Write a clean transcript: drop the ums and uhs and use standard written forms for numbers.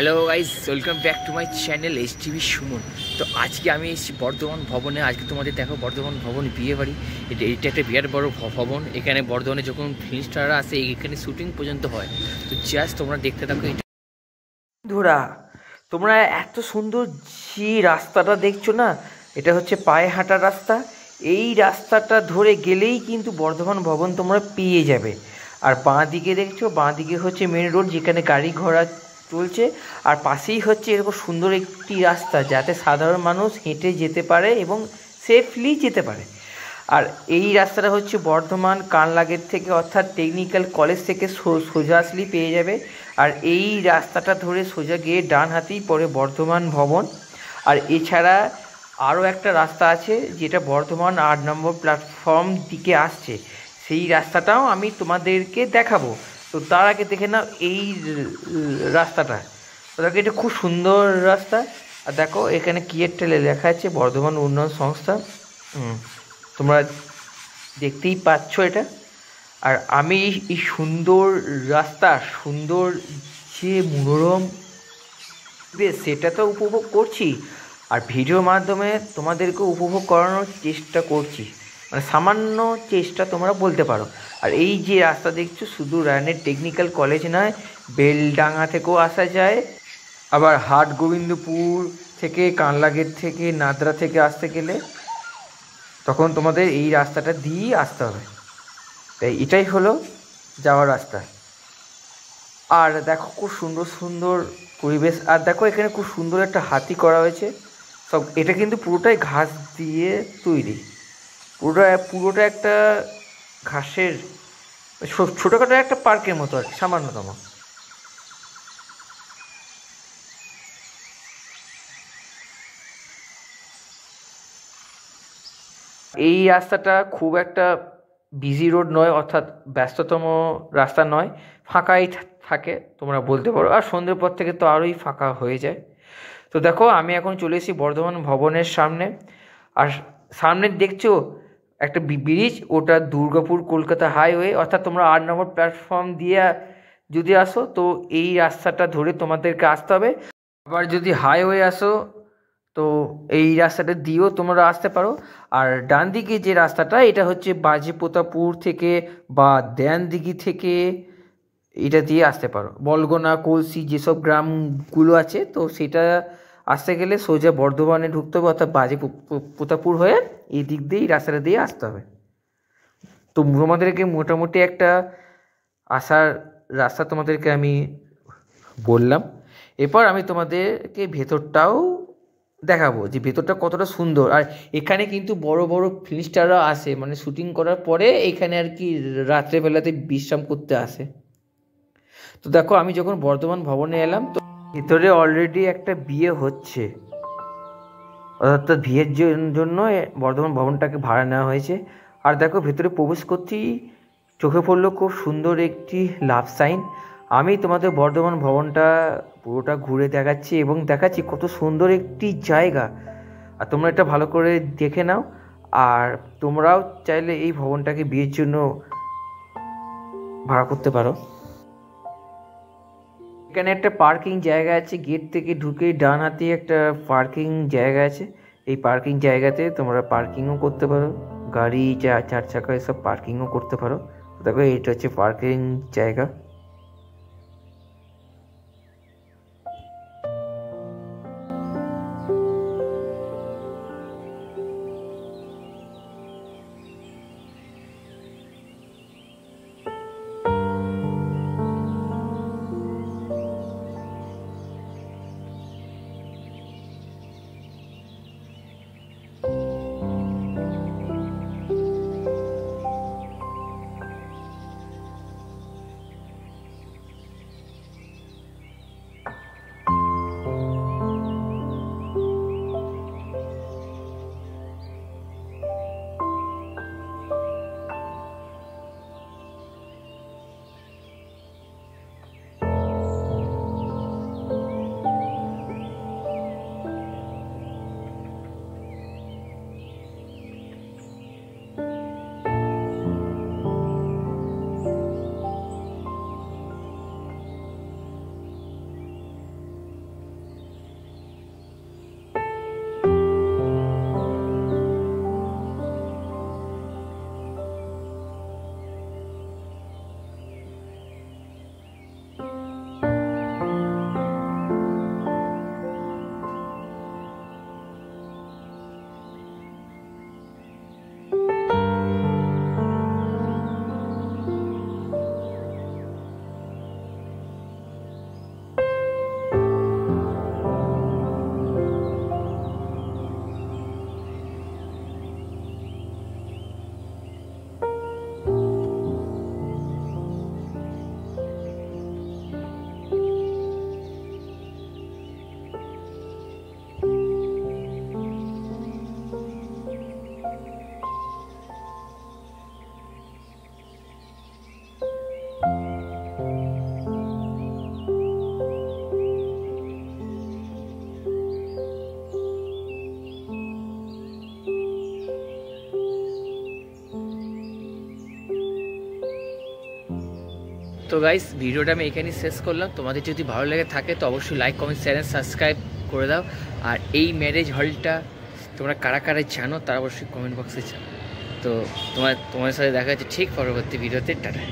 Hello guys, welcome back to my channel HTV Suman. তো আজকে আমি এসেছি বর্ধমান ভবনে। আজকে তোমাদের দেখো বর্ধমান ভবন বিয়ে বাড়ি। এটা একটা বিরাট বড় ভবন। এখানে বর্ধমানে যখন ফিল্ম স্টাররা আসে এখানে শ্যুটিং পর্যন্ত হয়। তো জাস্ট তোমরা দেখতে থাকো। বন্ধুরা, তোমরা এত সুন্দর যে রাস্তাটা দেখছো না, এটা হচ্ছে পায়ে হাঁটার রাস্তা। এই রাস্তাটা ধরে গেলেই কিন্তু বর্ধমান ভবন তোমরা পেয়ে যাবে। আর বাঁ দিকে দেখছো, বাঁ দিকে হচ্ছে মেন রোড, যেখানে গাড়ি ঘোড়া চলছে। আর পাশেই হচ্ছে এরকম সুন্দর একটি রাস্তা, যাতে সাধারণ মানুষ হেঁটে যেতে পারে এবং সেফলি যেতে পারে। আর এই রাস্তাটা হচ্ছে বর্ধমান কানলাগেট থেকে, অর্থাৎ টেকনিক্যাল কলেজ থেকে সোজা আসলেই পেয়ে যাবে। আর এই রাস্তাটা ধরে সোজা গিয়ে ডান হাতেই পড়ে বর্ধমান ভবন। আর এছাড়া আরও একটা রাস্তা আছে, যেটা বর্ধমান 8 নম্বর প্ল্যাটফর্ম দিকে আসছে। সেই রাস্তাটাও আমি তোমাদেরকে দেখাবো। তো তার আগে দেখে নাও এই রাস্তাটা। দেখো, এটা খুব সুন্দর রাস্তা। আর দেখো এখানে কি একটা লেখা আছে, বর্ধমান উন্নয়ন সংস্থা। তোমরা দেখতেই পাচ্ছ এটা। আর আমি এই সুন্দর রাস্তা, সুন্দর যে মনোরম বেশ, সেটা তো উপভোগ করছি। আর ভিডিওর মাধ্যমে তোমাদেরকে উপভোগ করানোর চেষ্টা করছি, মানে সামান্য চেষ্টা তোমরা বলতে পারো। আর এই যে রাস্তা দেখছো, শুধু রায়নের টেকনিক্যাল কলেজ নয়, বেলডাঙ্গা থেকেও আসা যায়। আবার হাট গোবিন্দপুর থেকে, কানলাগেট থেকে, নাদরা থেকে আসতে গেলে তখন তোমাদের এই রাস্তাটা দিয়েই আসতে হবে। তাই এটাই হলো যাওয়ার রাস্তা। আর দেখো খুব সুন্দর সুন্দর পরিবেশ। আর দেখো এখানে খুব সুন্দর একটা হাতি করা হয়েছে। সব এটা কিন্তু পুরোটাই ঘাস দিয়ে তৈরি। পুরোটা একটা ঘাসের ছোটোখাটো একটা পার্কের মতো আর কি, সামান্যতম। এই রাস্তাটা খুব একটা বিজি রোড নয়, অর্থাৎ ব্যস্ততম রাস্তা নয়, ফাঁকাই থাকে তোমরা বলতে পারো। আর সন্ধ্যের পর থেকে তো আরোই ফাঁকা হয়ে যায়। তো দেখো আমি এখন চলে এসেছি বর্ধমান ভবনের সামনে। আর সামনে দেখছো একটা ব্রিজ, ওটা দুর্গাপুর কলকাতা হাইওয়ে। অর্থাৎ তোমরা 8 নম্বর প্ল্যাটফর্ম দিয়ে যদি আসো, তো এই রাস্তাটা ধরে তোমাদেরকে আসতে হবে। আবার যদি হাইওয়ে আসো, তো এই রাস্তাটা দিয়েও তোমরা আসতে পারো। আর ডান দিকে যে রাস্তাটা, এটা হচ্ছে বাজিপ্রতাপপুর থেকে বা দেয়ানদিঘি থেকে এটা দিয়ে আসতে পারো। বলগোনা, কলসি যেসব গ্রামগুলো আছে, তো সেটা আসতে গেলে সোজা বর্ধমানে ঢুকতে হবে, অর্থাৎ প্রতাপপুর হয়ে এই দিক দিয়েই রাস্তাটা দিয়ে আসতে হবে। তো তোমাদেরকে মোটামুটি একটা আসার রাস্তা তোমাদেরকে আমি বললাম। এরপর আমি তোমাদেরকে ভেতরটাও দেখাবো, যে ভেতরটা কতটা সুন্দর। আর এখানে কিন্তু বড় বড় ফিল্ম স্টাররা আসে, মানে শ্যুটিং করার পরে এখানে আর কি রাত্রেবেলাতে বিশ্রাম করতে আসে। তো দেখো আমি যখন বর্ধমান ভবনে এলাম, তো ভেতরে অলরেডি একটা বিয়ে হচ্ছে, অর্থাৎ বিয়ের জন্য বর্ধমান ভবনটাকে ভাড়া নেওয়া হয়েছে। আর দেখো ভেতরে প্রবেশ করতেই চোখে পড়লো খুব সুন্দর একটি লাভ সাইন। আমি তোমাদের বর্ধমান ভবনটা পুরোটা ঘুরে দেখাচ্ছি এবং দেখাচ্ছি কত সুন্দর একটি জায়গা। আর তোমরা এটা ভালো করে দেখে নাও। আর তোমরাও চাইলে এই ভবনটাকে বিয়ের জন্য ভাড়া করতে পারো। এখানে একটা পার্কিং জায়গা আছে, গেট থেকে ঢুকে ডান হাতে একটা পার্কিং জায়গা আছে। এই পার্কিং জায়গাতে তোমরা পার্কিংও করতে পারো, গাড়ি 4 চাকা এসব পার্কিংও করতে পারো। দেখো এটা হচ্ছে পার্কিং জায়গা। তো গাইস ভিডিওটা আমি এখানেই শেষ করলাম। তোমাদের যদি ভালো লেগে থাকে তো অবশ্যই লাইক কমেন্ট চ্যানেল সাবস্ক্রাইব করে দাও। আর এই ম্যারেজ হলটা তোমরা কারা কারা জানো তারা অবশ্যই কমেন্ট বক্সে জানো। তো তোমাদের সাথে দেখা যাচ্ছে ঠিক পরবর্তী ভিডিওতে। টাটা।